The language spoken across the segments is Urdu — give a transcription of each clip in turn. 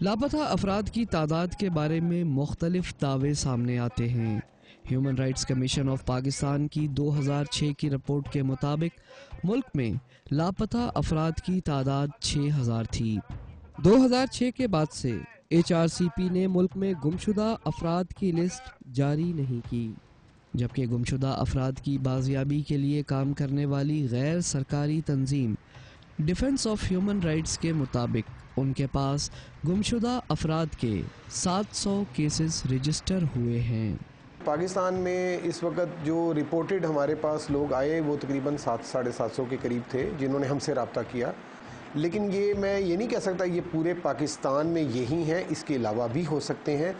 لاپتہ افراد کی تعداد کے بارے میں مختلف دعوے سامنے آتے ہیں۔ Human rights commission of Pakistan کی 2006 کی رپورٹ کے مطابق ملک میں لاپتہ افراد کی تعداد 6000 تھی۔ 2006 کے بعد سے HRCP نے ملک میں گمشدہ افراد کی لسٹ جاری نہیں کی، جبکہ گمشدہ افراد کی بازیابی کے لیے کام کرنے والی غیر سرکاری تنظیم ڈیفنس آف ہیومن رائٹس کے مطابق ان کے پاس گمشدہ افراد کے 700 کیسز رجسٹر ہوئے ہیں۔ پاکستان میں اس وقت جو رپورٹڈ ہمارے پاس لوگ آئے وہ تقریباً 700-750 کے قریب تھے جنہوں نے ہم سے رابطہ کیا، لیکن میں یہ نہیں کہہ سکتا یہ پورے پاکستان میں یہی ہیں، اس کے علاوہ بھی ہو سکتے ہیں۔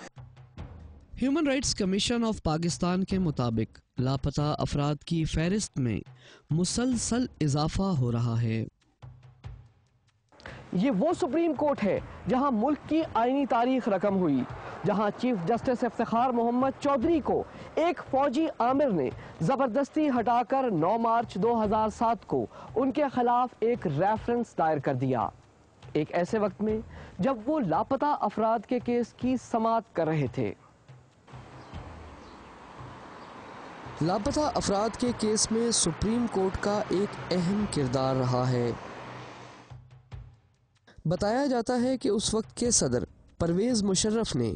Human rights commission of Pakistan کے مطابق لاپتہ افراد کی فہرست میں مسلسل اضافہ ہو رہا ہے۔ یہ وہ سپریم کورٹ ہے جہاں ملک کی آئینی تاریخ رقم ہوئی، جہاں چیف جسٹس افتخار محمد چودھری کو ایک فوجی آمر نے زبردستی ہٹا کر 9 مارچ 2007 کو ان کے خلاف ایک ریفرنس دائر کر دیا، ایک ایسے وقت میں جب وہ لاپتہ افراد کے کیس کی سماعت کر رہے تھے۔ لاپتہ افراد کے کیس میں سپریم کورٹ کا ایک اہم کردار رہا ہے۔ بتایا جاتا ہے کہ اس وقت کے صدر پرویز مشرف نے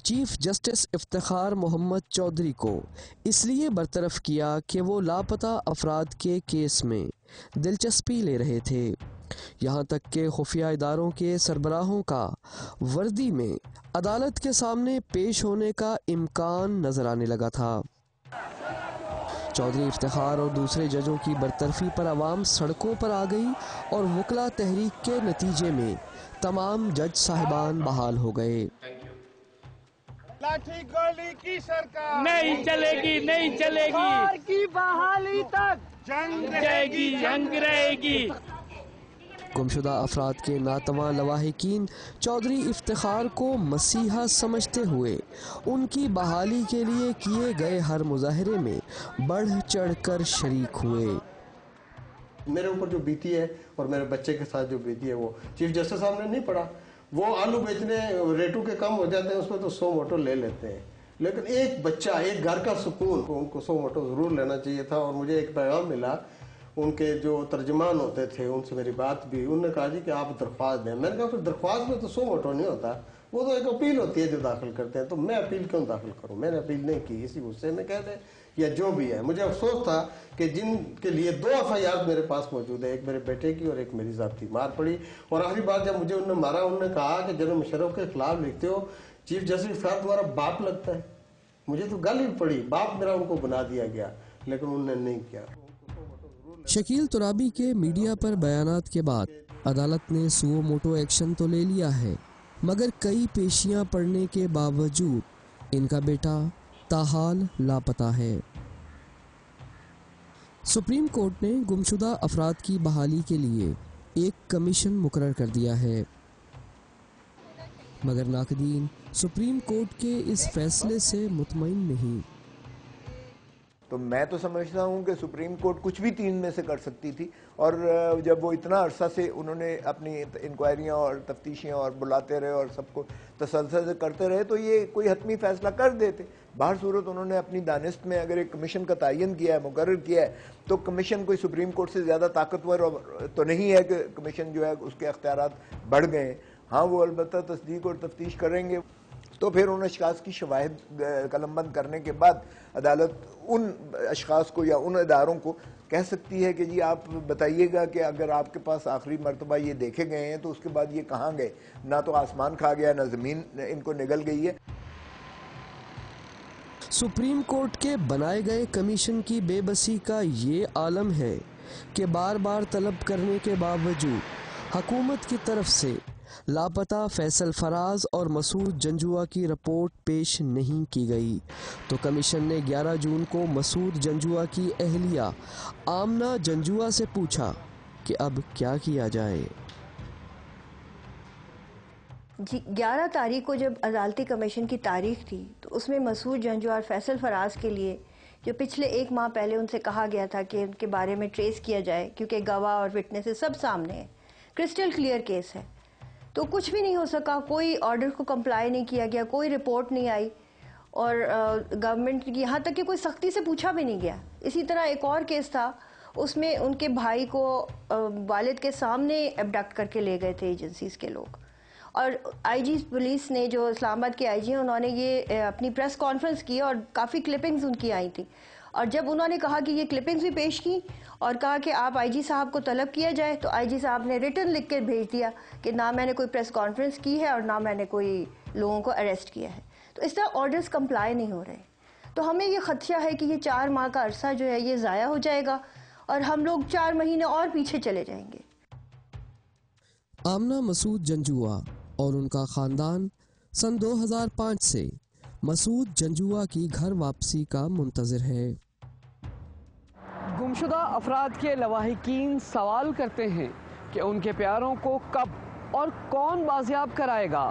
چیف جسٹس افتخار محمد چودھری کو اس لیے برطرف کیا کہ وہ لاپتہ افراد کے کیس میں دلچسپی لے رہے تھے، یہاں تک کہ خفیہ اداروں کے سربراہوں کا وردی میں عدالت کے سامنے پیش ہونے کا امکان نظر آنے لگا تھا۔ چودھری افتخار اور دوسرے ججوں کی برطرفی پر عوام سڑکوں پر آ گئی اور وکلا تحریک کے نتیجے میں تمام جج صاحبان بحال ہو گئے۔ لاٹھی گولی کی سرکار نہیں چلے گی، نہیں چلے گی، کی بحالی تک جنگ رہے گی، جنگ رہے گی۔ گمشدہ افراد کے ناتواں لواحقین چودھری افتخار کو مسیحا سمجھتے ہوئے ان کی بحالی کے لیے کیے گئے ہر مظاہرے میں بڑھ چڑھ کر شریک ہوئے۔ میرے اوپر جو بیتی ہے اور میرے بچے کے ساتھ جو بیتی ہے وہ چیف جسٹس صاحب نے نہیں پڑھا۔ وہ آلو بیچنے ریٹو کے کم ہو جاتے ہیں، اس میں تو 100 موٹو لے لیتے ہیں، لیکن ایک بچہ، ایک گھر کا سکون، ان کو 100 موٹو ضرور لینا چاہیے تھا۔ اور مجھے ایک پیغام ملا، ان کے جو ترجمان ہوتے تھے ان سے میری بات بھی، انہوں نے کہا جی کہ آپ درخواست دیں۔ میں نے کہا پھر درخواست میں تو 100 موٹو نہیں ہوتا، وہ تو ایک اپیل ہوتی ہے جو داخل کرتے ہیں، تو میں اپیل کیوں داخل کروں؟ میں نے اپیل نہیں کی، اسی غصے میں کہہ دیں یا جو بھی ہے۔ مجھے افسوس تھا کہ جن کے لیے 2 FIR میرے پاس موجود ہے، ایک میرے بیٹے کی اور ایک میری ذاتی، مار پڑی۔ اور آخری بات جب مجھے انہوں نے مارا، انہوں نے کہا کہ جنرل مشرف کے خلاف لکھتے ہو، چیف جسٹس افتخار تمہارا باپ لگتا ہے۔ مجھے تو گل ہی پڑی، باپ میرا ان کو بنا دیا گیا، لیکن انہوں نے نہیں کیا۔ شکیل ترابی کے میڈیا پر بیانات کے بعد عدالت نے سو موٹو ایکشن تو لے لیا ہے، مگر کئی پیشیاں پڑنے کے باوجود ان کا بیٹا تاحال لاپتہ ہے۔ سپریم کورٹ نے گمشدہ افراد کی بحالی کے لیے ایک کمیشن مقرر کر دیا ہے، مگر ناقدین سپریم کورٹ کے اس فیصلے سے مطمئن نہیں۔ تو میں تو سمجھتا ہوں کہ سپریم کورٹ کچھ بھی 3 میں سے کر سکتی تھی، اور جب وہ اتنا عرصہ سے انہوں نے اپنی انکوائریاں اور تفتیشیاں اور بلاتے رہے اور سب کو تسلسل سے کرتے رہے، تو یہ کوئی حتمی فیصلہ کر دیتے۔ بہر صورت انہوں نے اپنی دانست میں اگر ایک کمیشن کا تعین کیا ہے، مقرر کیا ہے، تو کمیشن کوئی سپریم کورٹ سے زیادہ طاقتور تو نہیں ہے کہ کمیشن جو ہے اس کے اختیارات بڑھ گئے ہیں۔ ہاں، وہ البتہ تصدیق اور تفتیش کریں گے، تو پھر ان اشخاص کی شواہد قلم بند کرنے کے بعد عدالت ان اشخاص کو یا ان اداروں کو کہہ سکتی ہے کہ جی آپ بتائیے گا کہ اگر آپ کے پاس آخری مرتبہ یہ دیکھے گئے ہیں تو اس کے بعد یہ کہاں گئے؟ نہ تو آسمان کھا گیا، نہ زمین ان کو نگل گئی ہے۔ سپریم کورٹ کے بنائے گئے کمیشن کی بے بسی کا یہ عالم ہے کہ بار بار طلب کرنے کے باوجود حکومت کی طرف سے لاپتہ فیصل فراز اور مسعود جنجوعہ کی رپورٹ پیش نہیں کی گئی، تو کمیشن نے 11 جون کو مسعود جنجوعہ کی اہلیہ آمنہ جنجوعہ سے پوچھا کہ اب کیا کیا جائے۔ جی 11 تاریخ کو جب عدالتی کمیشن کی تاریخ تھی تو اس میں مسعود جنجوعہ اور فیصل فراز کے لیے جو پچھلے 1 ماہ پہلے ان سے کہا گیا تھا کہ ان کے بارے میں ٹریس کیا جائے، کیونکہ گواہ اور وٹنسز سب سامنے ہیں، کرسٹل کلیئر کیس ہے، تو کچھ بھی نہیں ہو سکا، کوئی آرڈر کو کمپلائی نہیں کیا گیا، کوئی رپورٹ نہیں آئی، اور گورنمنٹ کی یہاں تک کہ کوئی سختی سے پوچھا بھی نہیں گیا۔ اسی طرح ایک اور کیس تھا، اس میں ان کے بھائی کو والد کے سامنے ایبڈکٹ کر کے لے گئے تھے ایجنسیز کے لوگ، اور آئی جی پولیس نے، جو اسلام آباد کے آئی جی ہیں، انہوں نے یہ اپنی پریس کانفرنس کی اور کافی کلپنگز ان کی آئی تھیں، اور جب انہوں نے کہا کہ یہ کلپنگز بھی پیش کی اور کہا کہ آپ آئی جی صاحب کو طلب کیا جائے، تو آئی جی صاحب نے ریٹن لکھ کے بھیج دیا کہ نہ میں نے کوئی پریس کانفرنس کی ہے اور نہ میں نے کوئی لوگوں کو اریسٹ کیا ہے۔ تو اس طرح آرڈرز کمپلائی نہیں ہو رہے، تو ہمیں یہ خدشہ ہے کہ یہ 4 ماہ کا عرصہ جو ہے یہ ضائع ہو جائے گا اور ہم لوگ 4 مہینے اور پیچھے چلے جائیں گے۔ آمنہ مسعود جنجوعہ اور ان کا خاندان سن 2005 سے مسعود جنجوعہ کی گھر واپسی کا منتظر ہے۔ گمشدہ افراد کے لواحقین سوال کرتے ہیں کہ ان کے پیاروں کو کب اور کون بازیاب کرائے گا۔